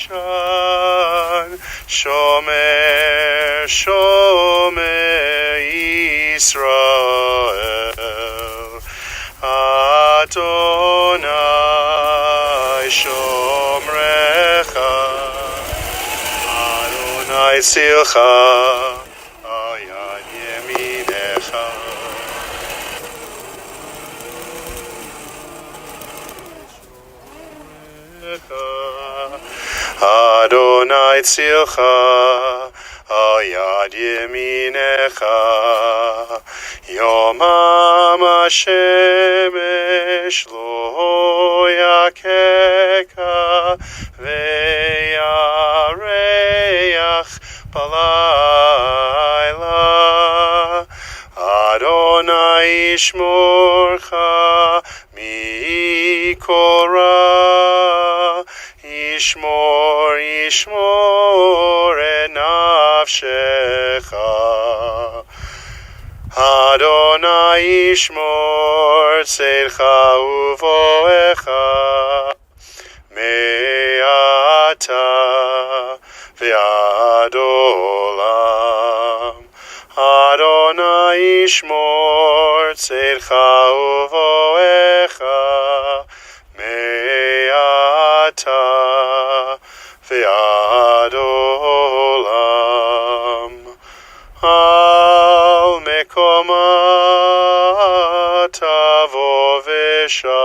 Bashan, Shomer, Shomer Yisrael, Adonai Shomrecha, Adonai Tzilcha, Ayad Yeminecha. Adonai Tzilcha, Ayad Yeminecha, Yomam HaShemesh Lo Yakeka, Ve'yareach Balayla, Adonai Yishmorcha Mikora, Yishmor, Yishmor enafshecha. Adonai Yishmor tzeilcha uvoecha, me'ata ve'ad olam. Adonai Yishmor tzeilcha uvoecha, me'ata ve'ad olam. Al mekoma tavo v'shalom.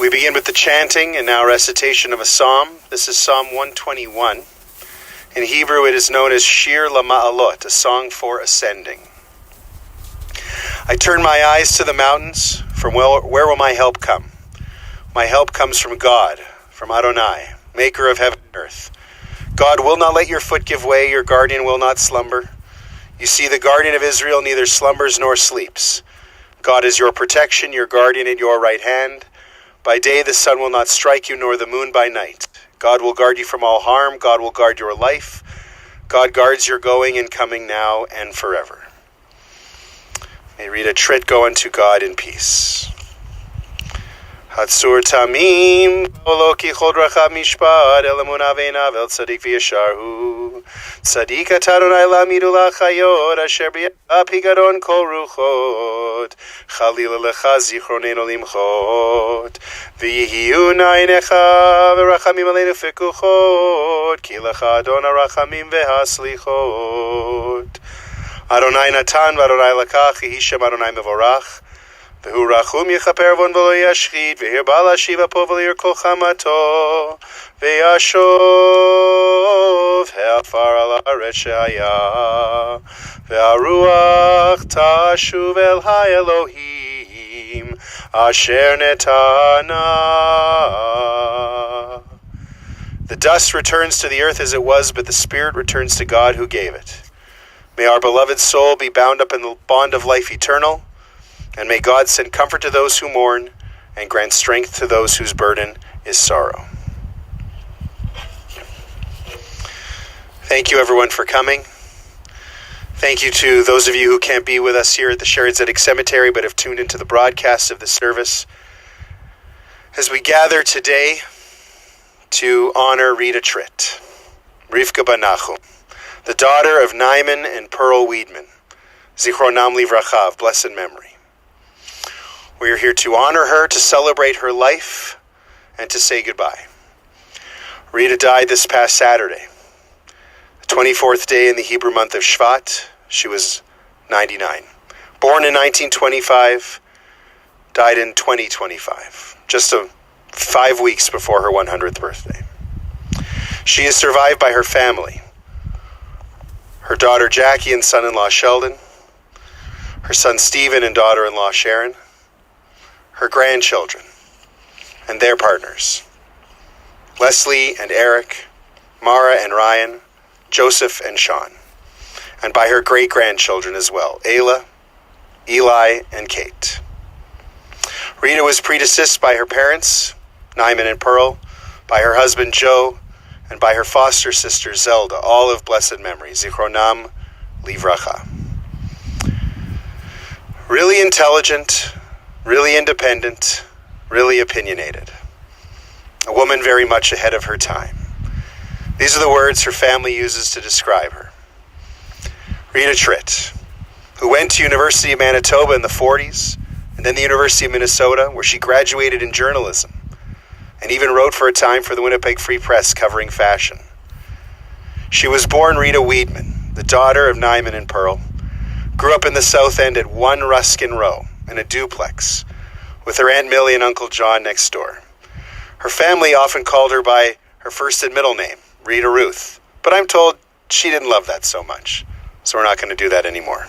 We begin with the chanting and now recitation of a psalm. This is Psalm 121. In Hebrew it is known as Shir LaMa'alot, a song for ascending. I turn my eyes to the mountains. From where will my help come? My help comes from God, from Adonai, maker of heaven and earth. God will not let your foot give way, your guardian will not slumber. You see, the guardian of Israel neither slumbers nor sleeps. God is your protection, your guardian at your right hand. By day the sun will not strike you, nor the moon by night. God will guard you from all harm. God will guard your life. God guards your going and coming now and forever. May Rita Tritt go unto God in peace. Hatzur tamim, olo ki chod rachab mishpat, el emun aveinav, el tzadik v'yasharhu. Tzadik atadonai lamidu lachayot, asher b'yadav pigadon kol ruchot. Chalila lecha zichronenu limchot. V'yihiyu na'einecha, v'rachamim aleinu fekuchot. Ki lecha adon harachamim v'haslichot. Adonai natan, v'Adonai lakach, yehi shem Adonai mevorach. V'hu rachum yechaper von v'lo yashchit, v'hir bal hashiva po v'lir kol chamato, v'yashov ha'afar al haaretz she'haya, v'haruach tashuv el ha'elohim, asher netana. The dust returns to the earth as it was, but the spirit returns to God who gave it. May our beloved soul be bound up in the bond of life eternal, and may God send comfort to those who mourn and grant strength to those whose burden is sorrow. Thank you, everyone, for coming. Thank you to those of you who can't be with us here at the Shaarey Zedek Cemetery but have tuned into the broadcast of the service. As we gather today to honor Rita Tritt, Rivka Banachum, the daughter of Naaman and Pearl Weedman, Zichronam Livracha, of blessed memory. We are here to honor her, to celebrate her life, and to say goodbye. Rita died this past Saturday, the 24th day in the Hebrew month of Shvat. She was 99. Born in 1925, died in 2025, just 5 weeks before her 100th birthday. She is survived by her family, her daughter Jackie and son-in-law Sheldon, her son Stephen and daughter-in-law Sharon, her grandchildren and their partners, Leslie and Eric, Mara and Ryan, Joseph and Sean, and by her great-grandchildren as well, Ayla, Eli, and Kate. Rita was predeceased by her parents, Nyman and Pearl, by her husband Joe, and by her foster sister Zelda, all of blessed memory, Zichronam Livracha. Really intelligent, really independent, really opinionated. A woman very much ahead of her time. These are the words her family uses to describe her. Rita Tritt, who went to University of Manitoba in the 40s, and then the University of Minnesota, where she graduated in journalism, and even wrote for a time for the Winnipeg Free Press covering fashion. She was born Rita Weidman, the daughter of Nyman and Pearl, grew up in the South End at 1 Ruskin Row, in a duplex, with her Aunt Millie and Uncle John next door. Her family often called her by her first and middle name, Rita Ruth, but I'm told she didn't love that so much, so we're not going to do that anymore.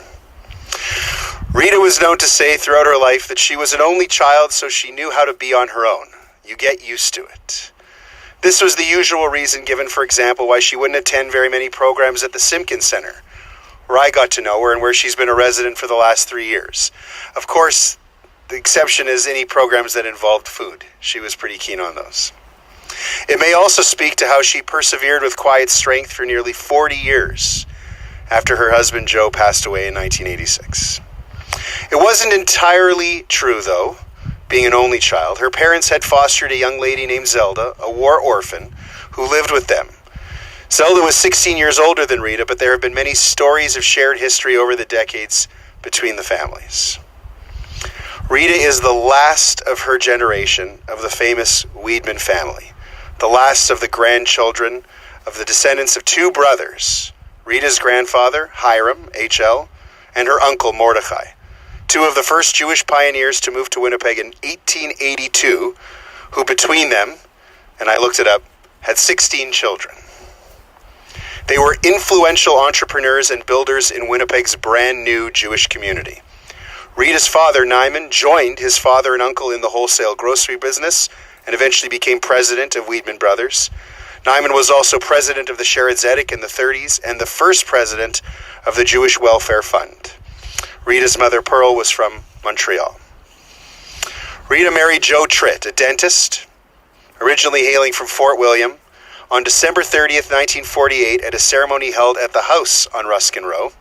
Rita was known to say throughout her life that she was an only child, so she knew how to be on her own. You get used to it. This was the usual reason given, for example, why she wouldn't attend very many programs at the Simpkins Center, where I got to know her and where she's been a resident for the last 3 years. Of course, the exception is any programs that involved food. She was pretty keen on those. It may also speak to how she persevered with quiet strength for nearly 40 years after her husband Joe passed away in 1986. It wasn't entirely true, though, being an only child. Her parents had fostered a young lady named Zelda, a war orphan, who lived with them. Zelda was 16 years older than Rita, but there have been many stories of shared history over the decades between the families. Rita is the last of her generation of the famous Weidman family, the last of the grandchildren of the descendants of 2 brothers, Rita's grandfather, Hiram, H.L., and her uncle, Mordechai, 2 of the first Jewish pioneers to move to Winnipeg in 1882, who between them, and I looked it up, had 16 children. They were influential entrepreneurs and builders in Winnipeg's brand new Jewish community. Rita's father, Nyman, joined his father and uncle in the wholesale grocery business and eventually became president of Weidman Brothers. Nyman was also president of the Shaarey Zedek in the 30s and the first president of the Jewish Welfare Fund. Rita's mother, Pearl, was from Montreal. Rita married Joe Tritt, a dentist, originally hailing from Fort William, on December 30th, 1948, at a ceremony held at the house on Ruskin Row.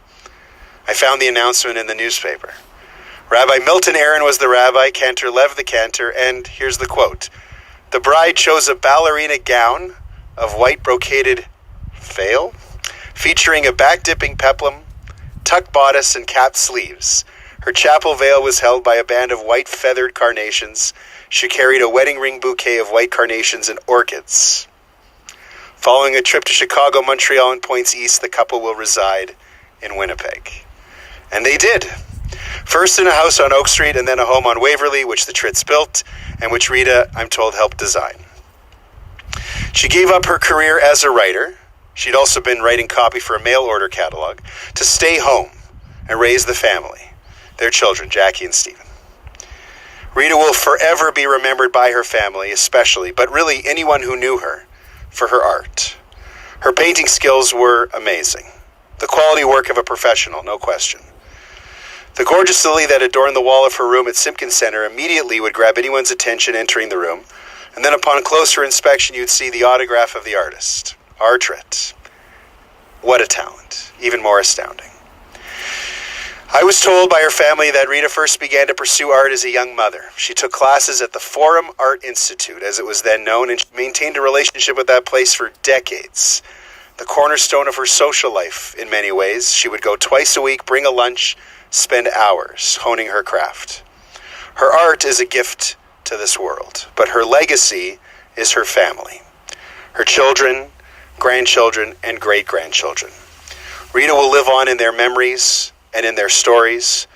I found the announcement in the newspaper. Rabbi Milton Aaron was the rabbi, Cantor Lev the cantor, and here's the quote. The bride chose a ballerina gown of white brocaded veil, featuring a back-dipping peplum, tuck bodice, and capped sleeves. Her chapel veil was held by a band of white feathered carnations. She carried a wedding ring bouquet of white carnations and orchids. Following a trip to Chicago, Montreal, and points east, the couple will reside in Winnipeg. And they did. First in a house on Oak Street and then a home on Waverly, which the Tritts built and which Rita, I'm told, helped design. She gave up her career as a writer. She'd also been writing copy for a mail order catalog to stay home and raise the family, their children, Jackie and Stephen. Rita will forever be remembered by her family, especially, but really anyone who knew her, for her art. Her painting skills were amazing. The quality work of a professional, no question. The gorgeous lily that adorned the wall of her room at Simpkins Center immediately would grab anyone's attention entering the room, and then upon closer inspection you'd see the autograph of the artist, R. Tritt. What a talent, even more astounding. I was told by her family that Rita first began to pursue art as a young mother. She took classes at the Forum Art Institute, as it was then known, and she maintained a relationship with that place for decades. The cornerstone of her social life, in many ways. She would go twice a week, bring a lunch, spend hours honing her craft. Her art is a gift to this world, but her legacy is her family. her children, grandchildren, and great-grandchildren. Rita will live on in their memories and in their stories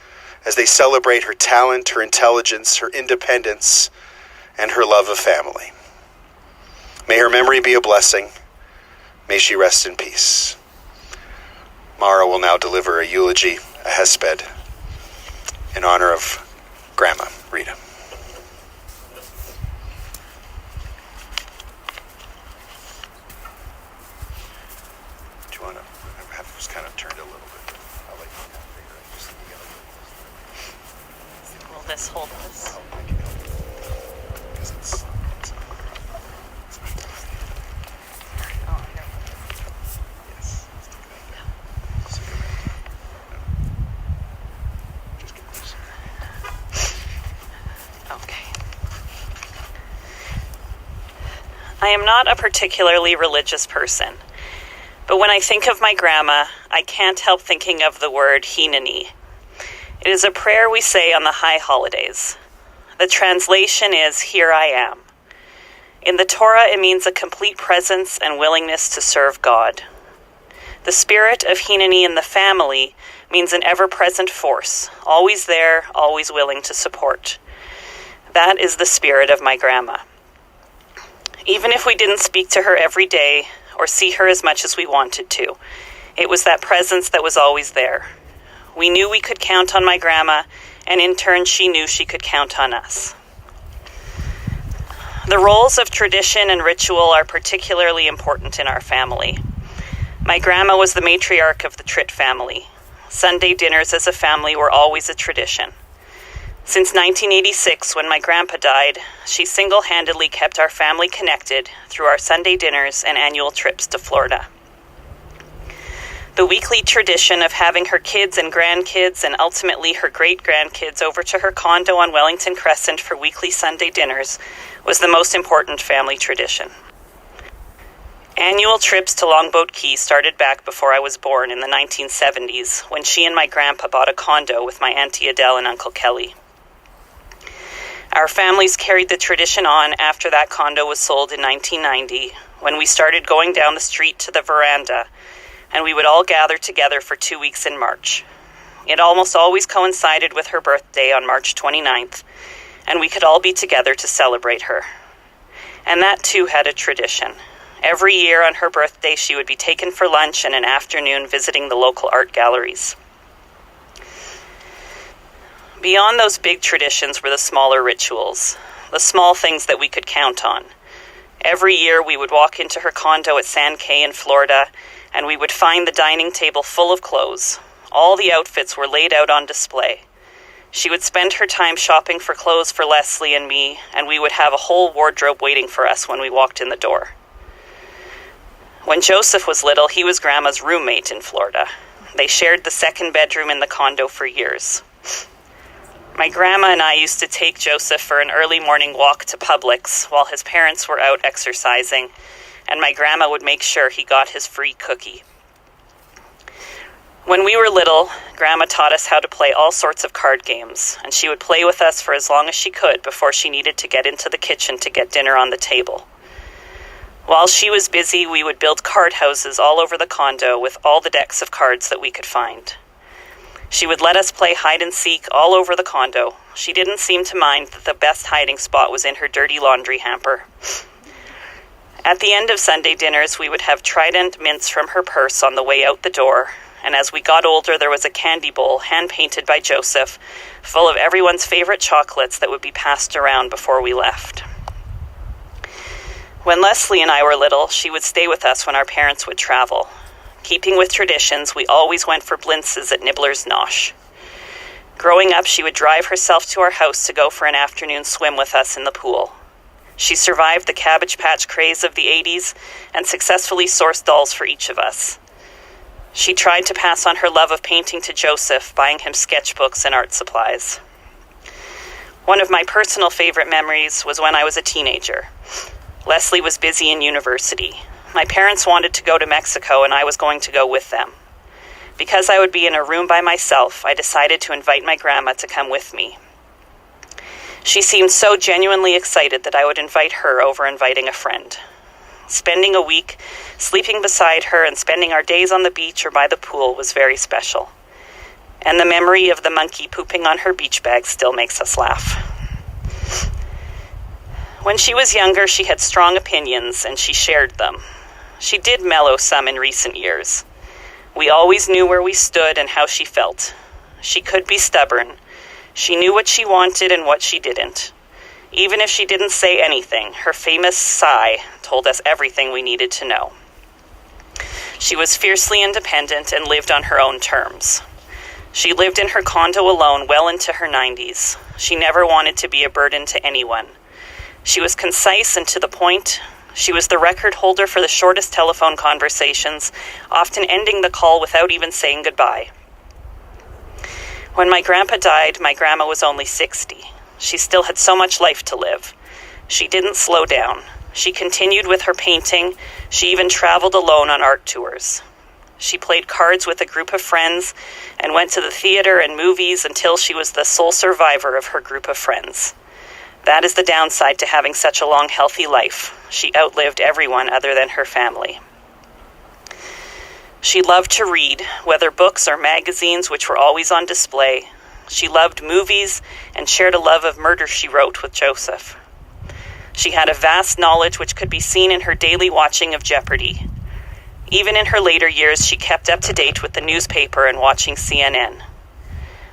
as they celebrate her talent, her intelligence, her independence, and her love of family. May her memory be a blessing. May she rest in peace. Mara will now deliver a eulogy, a hesped, in honor of Grandma Rita. Do you want to have this kind of turned a little bit? I'll let you figure it just together. Will this hold this? I can help you. Because it's yes. Stick it out. Just get this. Okay. I am not a particularly religious person, but when I think of my grandma, I can't help thinking of the word Hineni. It is a prayer we say on the high holidays. The translation is, "Here I am." In the Torah, it means a complete presence and willingness to serve God. The spirit of Hineni in the family means an ever-present force, always there, always willing to support. That is the spirit of my grandma. Even if we didn't speak to her every day or see her as much as we wanted to, it was that presence that was always there. We knew we could count on my grandma, and in turn she knew she could count on us. The roles of tradition and ritual are particularly important in our family. My grandma was the matriarch of the Tritt family. Sunday dinners as a family were always a tradition. Since 1986, when my grandpa died, she single-handedly kept our family connected through our Sunday dinners and annual trips to Florida. The weekly tradition of having her kids and grandkids and ultimately her great-grandkids over to her condo on Wellington Crescent for weekly Sunday dinners was the most important family tradition. Annual trips to Longboat Key started back before I was born in the 1970s, when she and my grandpa bought a condo with my Auntie Adele and Uncle Kelly. Our families carried the tradition on after that condo was sold in 1990, when we started going down the street to the veranda, and we would all gather together for 2 weeks in March. It almost always coincided with her birthday on March 29th, and we could all be together to celebrate her. And that too had a tradition. Every year on her birthday, she would be taken for lunch and an afternoon visiting the local art galleries. Beyond those big traditions were the smaller rituals, the small things that we could count on. Every year we would walk into her condo at San Kay in Florida, and we would find the dining table full of clothes. All the outfits were laid out on display. She would spend her time shopping for clothes for Leslie and me, and we would have a whole wardrobe waiting for us when we walked in the door. When Joseph was little, he was Grandma's roommate in Florida. They shared the second bedroom in the condo for years. My grandma and I used to take Joseph for an early morning walk to Publix while his parents were out exercising, and my grandma would make sure he got his free cookie. When we were little, Grandma taught us how to play all sorts of card games, and she would play with us for as long as she could before she needed to get into the kitchen to get dinner on the table. While she was busy, we would build card houses all over the condo with all the decks of cards that we could find. She would let us play hide and seek all over the condo. She didn't seem to mind that the best hiding spot was in her dirty laundry hamper. At the end of Sunday dinners, we would have Trident mints from her purse on the way out the door, and as we got older, there was a candy bowl hand-painted by Joseph, full of everyone's favorite chocolates that would be passed around before we left. When Leslie and I were little, she would stay with us when our parents would travel. Keeping with traditions, we always went for blintzes at Nibbler's Nosh. Growing up, she would drive herself to our house to go for an afternoon swim with us in the pool. She survived the Cabbage Patch craze of the 80s and successfully sourced dolls for each of us. She tried to pass on her love of painting to Joseph, buying him sketchbooks and art supplies. One of my personal favorite memories was when I was a teenager. Leslie was busy in university. My parents wanted to go to Mexico, and I was going to go with them. Because I would be in a room by myself, I decided to invite my grandma to come with me. She seemed so genuinely excited that I would invite her over inviting a friend. Spending a week sleeping beside her and spending our days on the beach or by the pool was very special. And the memory of the monkey pooping on her beach bag still makes us laugh. When she was younger, she had strong opinions, and she shared them. She did mellow some in recent years. We always knew where we stood and how she felt. She could be stubborn. She knew what she wanted and what she didn't. Even if she didn't say anything, her famous sigh told us everything we needed to know. She was fiercely independent and lived on her own terms. She lived in her condo alone well into her 90s. She never wanted to be a burden to anyone. She was concise and to the point. She was the record holder for the shortest telephone conversations, often ending the call without even saying goodbye. When my grandpa died, my grandma was only 60. She still had so much life to live. She didn't slow down. She continued with her painting. She even traveled alone on art tours. She played cards with a group of friends and went to the theater and movies until she was the sole survivor of her group of friends. That is the downside to having such a long, healthy life. She outlived everyone other than her family. She loved to read, whether books or magazines, which were always on display. She loved movies and shared a love of Murder, She Wrote with Joseph. She had a vast knowledge which could be seen in her daily watching of Jeopardy! Even in her later years, she kept up to date with the newspaper and watching CNN.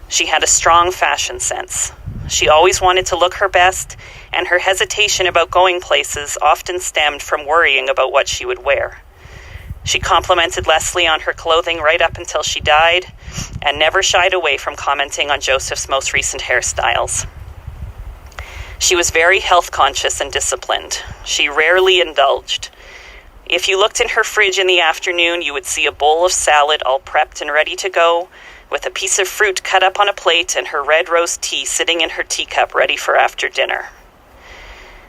She had a strong fashion sense. She always wanted to look her best, and her hesitation about going places often stemmed from worrying about what she would wear. She complimented Leslie on her clothing right up until she died, and never shied away from commenting on Joseph's most recent hairstyles. She was very health conscious and disciplined. She rarely indulged. If you looked in her fridge in the afternoon, you would see a bowl of salad all prepped and ready to go, with a piece of fruit cut up on a plate and her red rose tea sitting in her teacup ready for after dinner.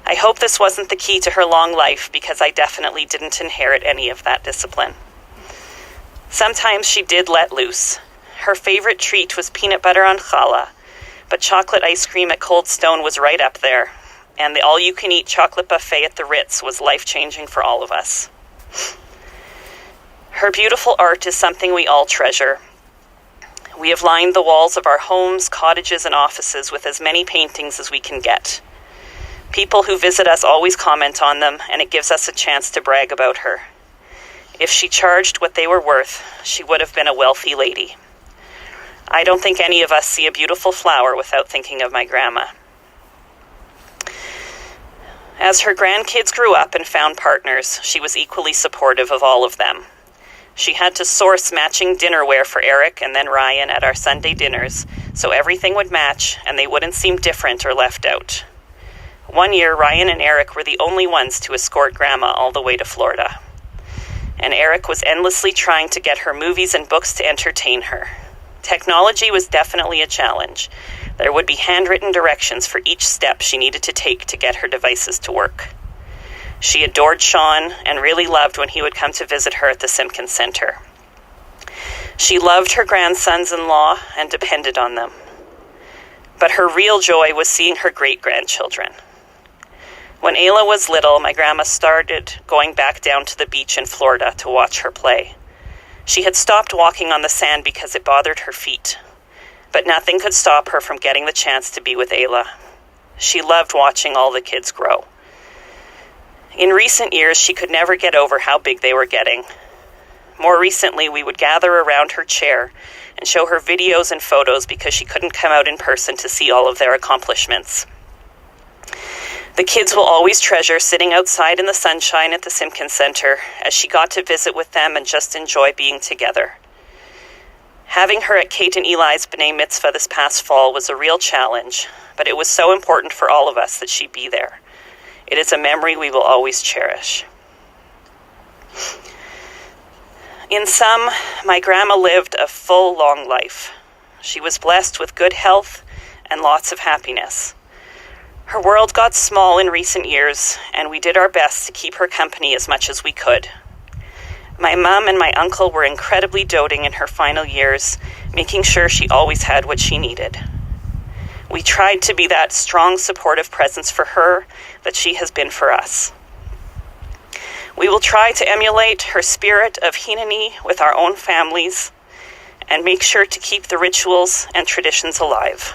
I hope this wasn't the key to her long life, because I definitely didn't inherit any of that discipline. Sometimes she did let loose. Her favorite treat was peanut butter on challah, but chocolate ice cream at Cold Stone was right up there, and the all-you-can-eat chocolate buffet at the Ritz was life-changing for all of us. Her beautiful art is something we all treasure. We have lined the walls of our homes, cottages, and offices with as many paintings as we can get. People who visit us always comment on them, and it gives us a chance to brag about her. If she charged what they were worth, she would have been a wealthy lady. I don't think any of us see a beautiful flower without thinking of my grandma. As her grandkids grew up and found partners, she was equally supportive of all of them. She had to source matching dinnerware for Eric and then Ryan at our Sunday dinners, so everything would match and they wouldn't seem different or left out. One year, Ryan and Eric were the only ones to escort Grandma all the way to Florida. And Eric was endlessly trying to get her movies and books to entertain her. Technology was definitely a challenge. There would be handwritten directions for each step she needed to take to get her devices to work. She adored Sean and really loved when he would come to visit her at the Simpkins Center. She loved her grandsons-in-law and depended on them. But her real joy was seeing her great-grandchildren. When Ayla was little, my grandma started going back down to the beach in Florida to watch her play. She had stopped walking on the sand because it bothered her feet, but nothing could stop her from getting the chance to be with Ayla. She loved watching all the kids grow. In recent years, she could never get over how big they were getting. More recently, we would gather around her chair and show her videos and photos because she couldn't come out in person to see all of their accomplishments. The kids will always treasure sitting outside in the sunshine at the Simpkins Center as she got to visit with them and just enjoy being together. Having her at Kate and Eli's B'nai Mitzvah this past fall was a real challenge, but it was so important for all of us that she be there. It is a memory we will always cherish. In sum, my grandma lived a full, long life. She was blessed with good health and lots of happiness. Her world got small in recent years, and we did our best to keep her company as much as we could. My mom and my uncle were incredibly doting in her final years, making sure she always had what she needed. We tried to be that strong, supportive presence for her that she has been for us. We will try to emulate her spirit of Hineni with our own families and make sure to keep the rituals and traditions alive.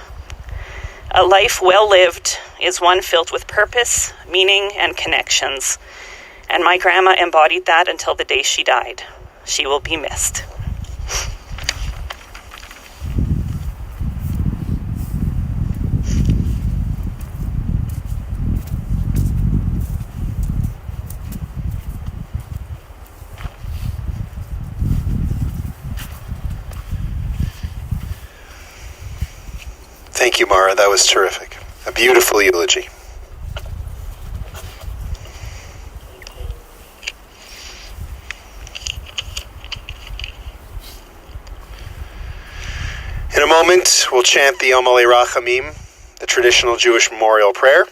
A life well lived is one filled with purpose, meaning, and connections, and my grandma embodied that until the day she died. She will be missed. Thank you, Mara. That was terrific. A beautiful eulogy. In a moment, we'll chant the Omalei Rachamim, the traditional Jewish memorial prayer.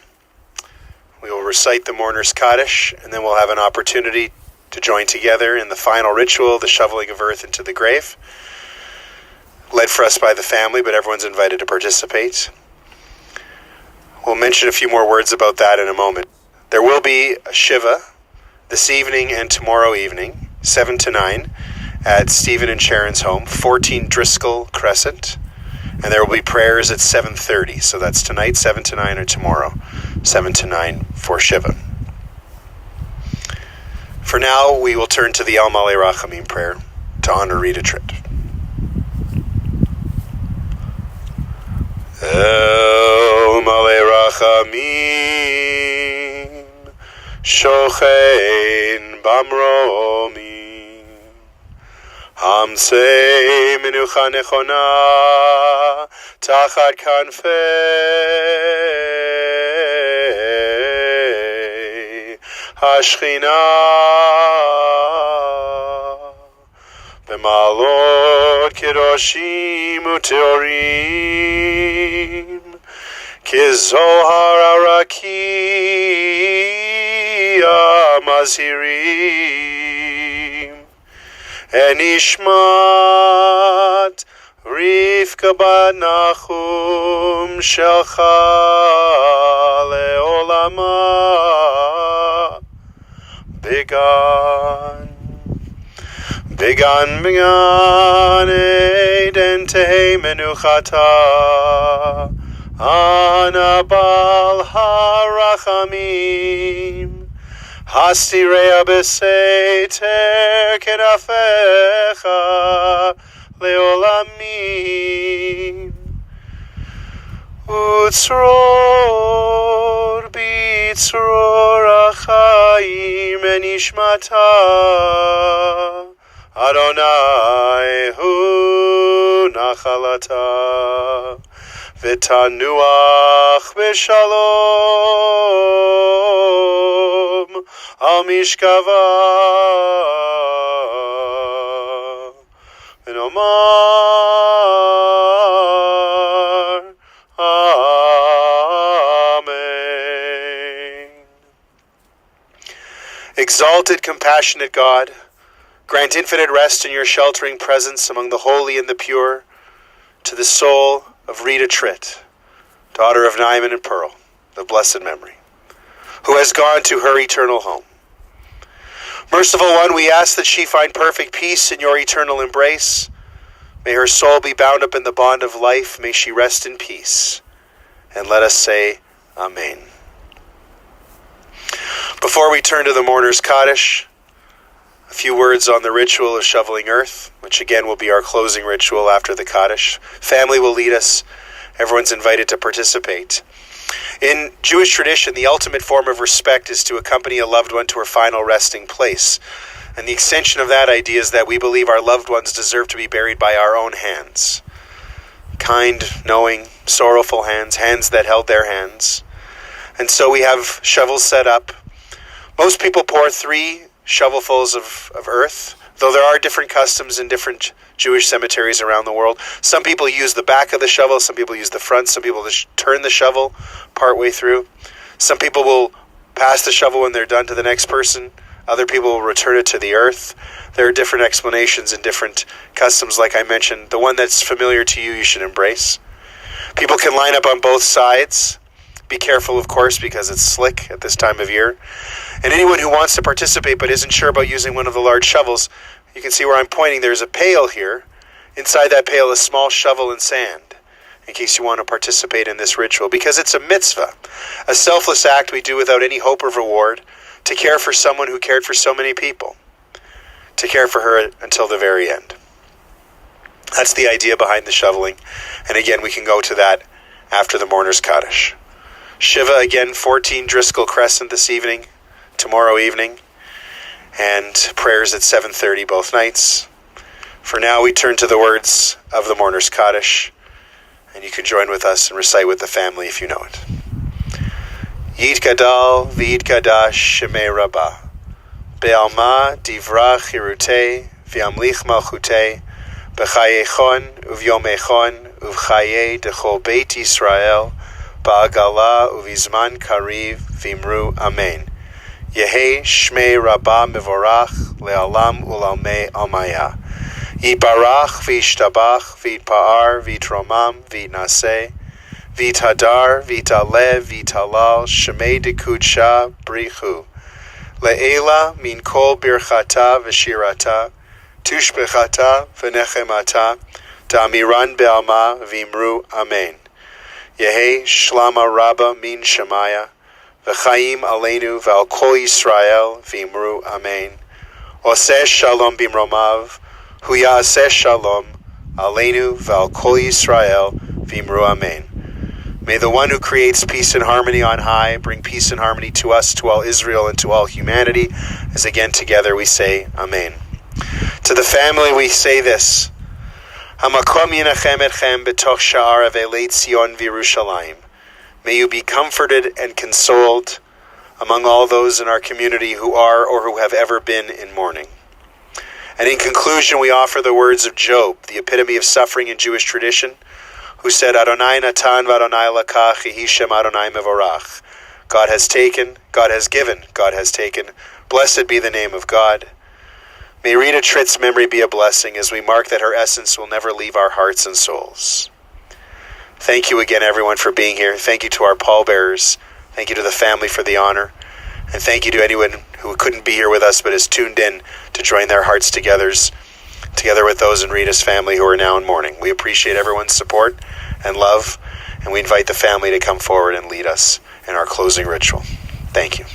We will recite the Mourner's Kaddish, and then we'll have an opportunity to join together in the final ritual, the shoveling of earth into the grave, led for us by the family, but everyone's invited to participate. We'll mention a few more words about that in a moment. There will be a Shiva this evening and tomorrow evening, 7 to 9, at Stephen and Sharon's home, 14 Driscoll Crescent, and there will be prayers at 7:30. So that's tonight, 7 to 9, or tomorrow, 7 to 9 for Shiva. For now, we will turn to the El Malei Rachamim prayer to honor Rita Tritt. El Malei Rachamim, Shochein Bamromim, Hamsei Menucha Nechona, Tachat Kanfei Hashchina, B'malot Kedoshim Uteorim, Kizohar Arakia Mazirim, Enishmat Rivka Bat Nachum Shelcha Leolama Began Eiden Tehei Menuchata Anabal Harachamim Hastirea Beseiter Kenafecha Leolamim Utzror Bitzror Achaim Enishmata Adonai Hu Nachalata V'tanuach b'shalom al mishkava v'nomar Amen. Exalted, compassionate God, grant infinite rest in your sheltering presence among the holy and the pure to the soul of Rita Tritt, daughter of Naaman and Pearl, of blessed memory, who has gone to her eternal home. Merciful One, we ask that she find perfect peace in your eternal embrace. May her soul be bound up in the bond of life. May she rest in peace. And let us say, Amen. Before we turn to the Mourner's Kaddish, a few words on the ritual of shoveling earth, which again will be our closing ritual after the Kaddish. Family will lead us. Everyone's invited to participate. In Jewish tradition, the ultimate form of respect is to accompany a loved one to her final resting place. And the extension of that idea is that we believe our loved ones deserve to be buried by our own hands. Kind, knowing, sorrowful hands, hands that held their hands. And so we have shovels set up. Most people pour 3 shovelfuls of earth, though there are different customs in different Jewish cemeteries around the world. Some people use the back of the shovel, some people use the front, some people just turn the shovel partway through. Some people will pass the shovel when they're done to the next person. Other people will return it to the earth. There are different explanations and different customs, like I mentioned. The one that's familiar to you, you should embrace. People can line up on both sides. Be careful, of course, because it's slick at this time of year. And anyone who wants to participate but isn't sure about using one of the large shovels, you can see where I'm pointing. There's a pail here. Inside that pail, a small shovel and sand, in case you want to participate in this ritual, because it's a mitzvah, a selfless act we do without any hope of reward, to care for someone who cared for so many people, to care for her until the very end. That's the idea behind the shoveling. And again, we can go to that after the Mourner's Kaddish. Shiva, again, 14 Driscoll Crescent this evening, tomorrow evening, and prayers at 7:30 both nights. For now, we turn to the words of the Mourner's Kaddish, and you can join with us and recite with the family if you know it. Yit Gadal v'Yit Gadash Shemei Rabah, Be'alma Divra Chirutei v'Yamlich Malchutei, B'chayechon uv'yomechon uv'chaye dechol Beit Yisrael, Ba'agala uv'izman kariv v'imru Amen. Yehi Shmei Rabah Mivorach le'alam u'lalmei almaya. Yibarach v'yishtabach v'yitpa'ar v'yitromam v'yitnaseh v'yithadar v'yitalev v'yitalal Shemei dekudsha brichu. Le'ela min kol birchata v'shirata tushbechata v'nechemata da'amiran be'alma v'imru Amen. Yehi shlama Rabah min Shemaya v'chaim aleinu v'al kol Yisrael v'imru Amen. Oseh shalom bimromav hu ya'aseh shalom aleinu v'al kol Yisrael v'imru Amen. May the one who creates peace and harmony on high bring peace and harmony to us, to all Israel, and to all humanity, as again together we say Amen. To the family we say this: Hamakom yinachem etchem betoch sha'ar avelei Tzion v'Yerushalayim. May you be comforted and consoled among all those in our community who are or who have ever been in mourning. And in conclusion, we offer the words of Job, the epitome of suffering in Jewish tradition, who said, Adonai natan v'Adonai lakach, yehi shem Adonai mevorach. God has taken, God has given, God has taken. Blessed be the name of God. May Rita Tritt's memory be a blessing as we mark that her essence will never leave our hearts and souls. Thank you again, everyone, for being here. Thank you to our pallbearers. Thank you to the family for the honor. And thank you to anyone who couldn't be here with us but is tuned in to join their hearts together with those in Rita's family who are now in mourning. We appreciate everyone's support and love, and we invite the family to come forward and lead us in our closing ritual. Thank you.